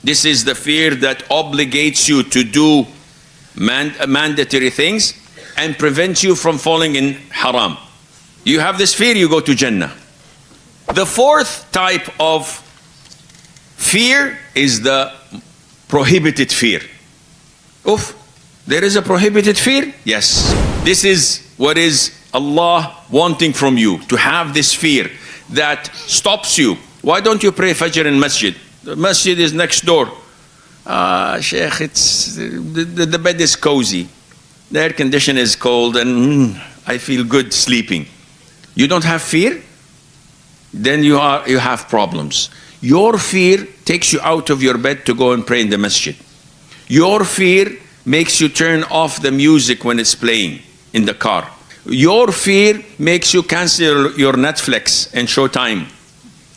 This is the fear that obligates you to do mandatory things and prevents you from falling in haram. You have this fear, you go to Jannah. The fourth type of fear is the prohibited fear. Oof, there is a prohibited fear? Yes. This is what is Allah wanting from you, to have this fear that stops you. Why don't you pray Fajr in masjid? The masjid is next door. Sheikh, it's, the bed is cozy. The air condition is cold and I feel good sleeping. You don't have fear? Then you have problems. Your fear takes you out of your bed to go and pray in the masjid. Your fear makes you turn off the music when it's playing in the car. Your fear makes you cancel your Netflix and Showtime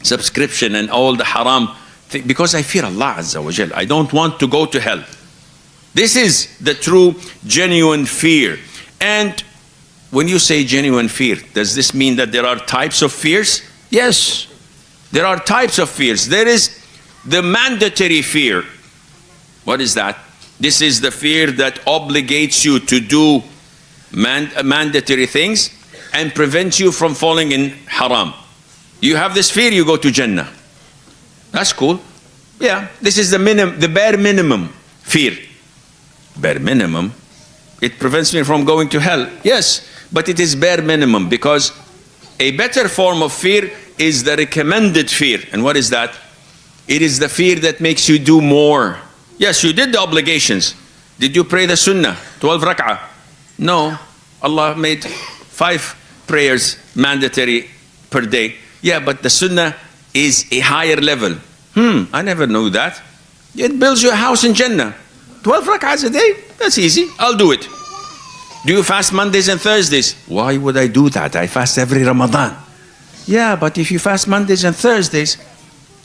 subscription and all the haram thing, because I fear Allah Azza wa Jal. I don't want to go to hell. This is the true, genuine fear. And when you say genuine fear, does this mean that there are types of fears? Yes, there are types of fears. There is the mandatory fear. What is that? This is the fear that obligates you to do mandatory things and prevents you from falling in haram. You have this fear, you go to Jannah. That's cool. Yeah, this is the bare minimum fear. Bare minimum? It prevents me from going to hell. Yes, but it is bare minimum, because a better form of fear is the recommended fear. And what is that? It is the fear that makes you do more. Yes, you did the obligations. Did you pray the sunnah, 12 rak'ah? No, Allah made 5 prayers mandatory per day. Yeah, but the sunnah is a higher level. I never knew that. It builds you a house in Jannah. 12 rak'ahs a day, that's easy, I'll do it. Do you fast Mondays and Thursdays? Why would I do that? I fast every Ramadan. Yeah, but if you fast Mondays and Thursdays,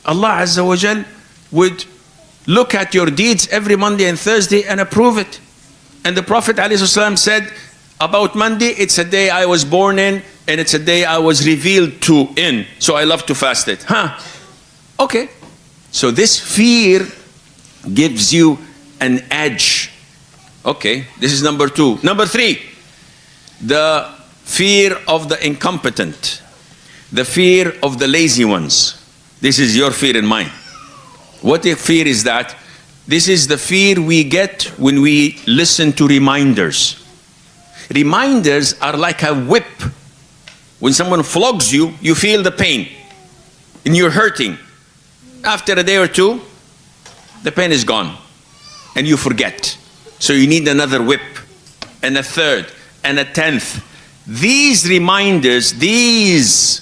Allah Azza wa Jal would look at your deeds every Monday and Thursday and approve it. And the Prophet ﷺ said about Monday, it's a day I was born in, and it's a day I was revealed to in, so I love to fast it. Okay. So this fear gives you an edge. Okay, this is number 2. Number 3, the fear of the incompetent, the fear of the lazy ones. This is your fear and mine. What fear is that? This is the fear we get when we listen to reminders. Reminders are like a whip. When someone flogs you, you feel the pain and you're hurting. After a day or two, the pain is gone and you forget. So you need another whip, and a third, and a 10th. These reminders, these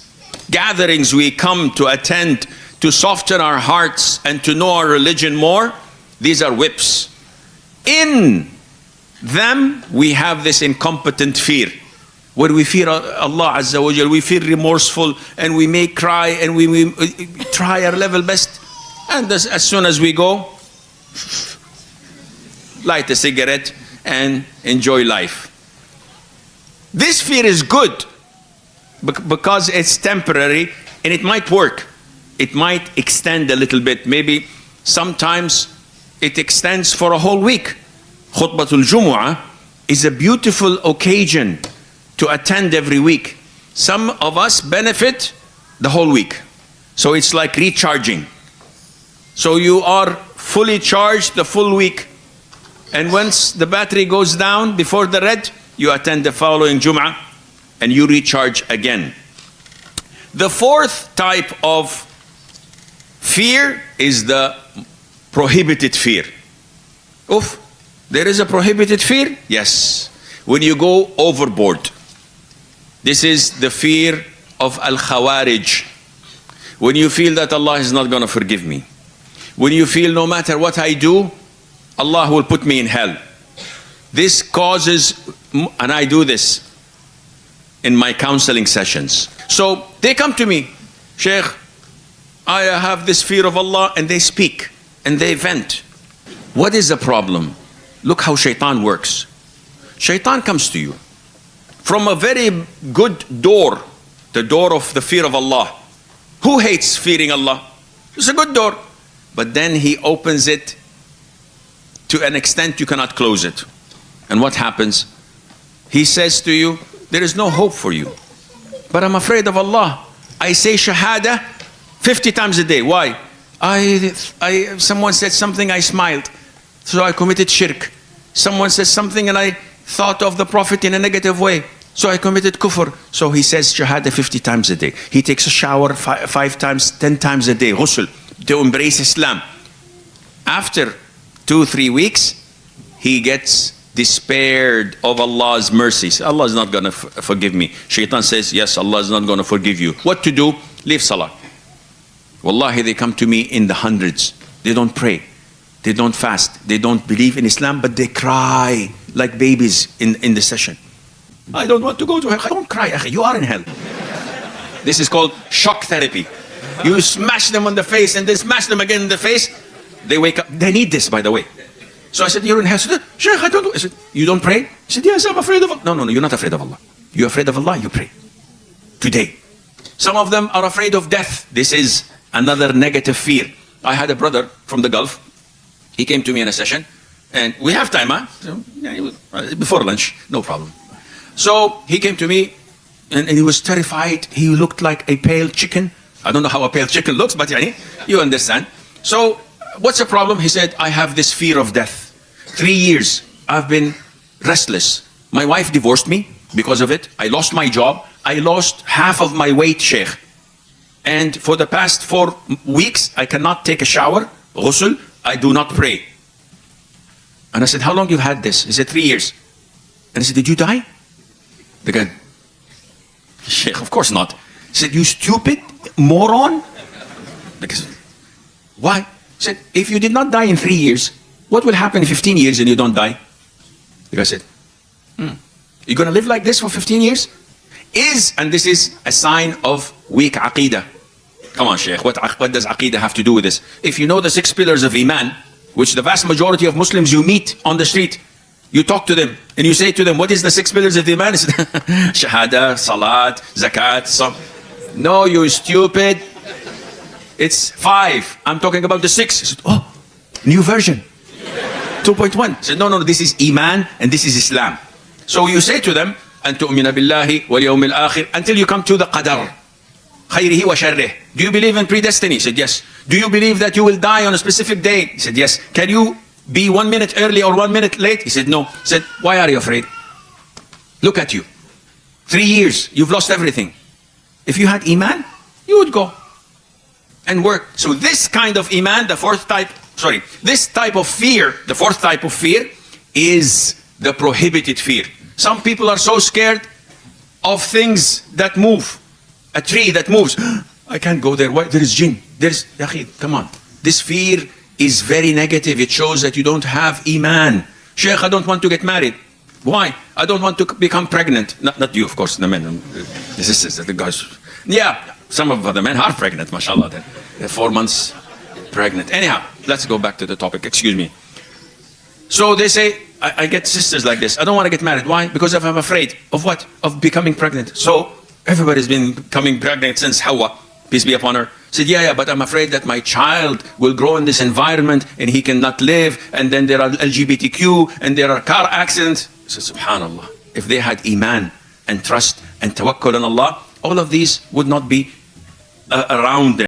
gatherings we come to attend to soften our hearts and to know our religion more, these are whips. In them we have this incompetent fear, where we fear Allah Azza wa Jal, we feel remorseful, and we may cry, and we try our level best, and as soon as we go, light a cigarette and enjoy life. This fear is good because it's temporary and it might work. It might extend a little bit. Maybe sometimes it extends for a whole week. Khutbatul Jumu'ah is a beautiful occasion to attend every week. Some of us benefit the whole week. So it's like recharging. So you are fully charged the full week. And once the battery goes down before the red, you attend the following Jum'ah and you recharge again. The fourth type of fear is the prohibited fear. Oof, there is a prohibited fear? Yes. When you go overboard. This is the fear of Al-Khawarij. When you feel that Allah is not going to forgive me. When you feel no matter what I do, Allah will put me in hell. This causes, and I do this in my counseling sessions. So they come to me, Sheikh, I have this fear of Allah, and they speak and they vent. What is the problem? Look how shaitan works. Shaitan comes to you from a very good door, the door of the fear of Allah. Who hates fearing Allah? It's a good door. but then he opens it to an extent you cannot close it. And what happens? He says to you, there is no hope for you. But I'm afraid of Allah. I say shahada 50 times a day. Why? Someone said something, I smiled. So I committed shirk. Someone says something and I thought of the Prophet in a negative way. So I committed kufr. So he says shahada 50 times a day. He takes a shower 5 times, 10 times a day, ghusl, to embrace Islam. After 2-3 weeks, he gets despaired of Allah's mercies. Allah is not going to forgive me. Shaitan says, yes, Allah is not going to forgive you. What to do? Leave salah. Wallahi, they come to me in the hundreds. They don't pray. They don't fast. They don't believe in Islam, but they cry like babies in the session. I don't want to go to hell. Don't cry, akhi. You are in hell. This is called shock therapy. You smash them on the face and then smash them again in the face. They wake up. They need this, by the way. So I said, you're in hell. I said, Sheikh, I don't do. I said, you don't pray? He said, yes, I'm afraid of Allah. No, you're not afraid of Allah. You're afraid of Allah, you pray. Today. Some of them are afraid of death. This is another negative fear. I had a brother from the Gulf. He came to me in a session. And we have time, huh? So, yeah, before lunch, no problem. So he came to me and he was terrified. He looked like a pale chicken. I don't know how a pale chicken looks, but you understand. So what's the problem? He said, I have this fear of death. 3 years, I've been restless. My wife divorced me because of it. I lost my job. I lost half of my weight, Sheikh. And for the past 4 weeks, I cannot take a shower, ghusl. I do not pray. And I said, how long you had this? He said, 3 years. And I said, did you die? The guy, Sheikh, of course not. He said, you stupid moron. Because, why? He said, if you did not die in 3 years, what will happen in 15 years and you don't die? The guy said, you're going to live like this for 15 years? And this is a sign of weak aqidah. Come on, Sheikh, what does aqidah have to do with this? If you know the 6 pillars of Iman, which the vast majority of Muslims you meet on the street, you talk to them and you say to them, what is the 6 pillars of Iman? Shahada, Salat, Zakat, Sawm. No, you stupid. It's 5. I'm talking about the 6. He said, oh, new version. 2.1. He said, no, this is Iman and this is Islam. So you say to them, أن تؤمن بالله واليوم الآخر, until you come to the qadar. خيره وشره. Do you believe in predestiny? He said, yes. Do you believe that you will die on a specific day? He said, yes. Can you be 1 minute early or 1 minute late? He said, no. He said, why are you afraid? Look at you. 3 years, you've lost everything. If you had Iman, you would go and work. So this kind of Iman, this type of fear, the 4th type of fear, is the prohibited fear. Some people are so scared of things that move. A tree that moves. I can't go there. Why? There is jinn. Come on. This fear is very negative. It shows that you don't have Iman. Sheikh, I don't want to get married. Why? I don't want to become pregnant. Not you, of course, the men. This is the guys. Yeah, some of the men are pregnant, mashallah. They're 4 months pregnant. Anyhow, let's go back to the topic. Excuse me. So they say, I get sisters like this. I don't want to get married. Why? Because I'm afraid of what? Of becoming pregnant. So everybody's been becoming pregnant since Hawa, peace be upon her. Said, yeah, but I'm afraid that my child will grow in this environment and he cannot live. And then there are LGBTQ and there are car accidents. I said, subhanallah. If they had Iman and trust and Tawakkul on Allah, all of these would not be around them.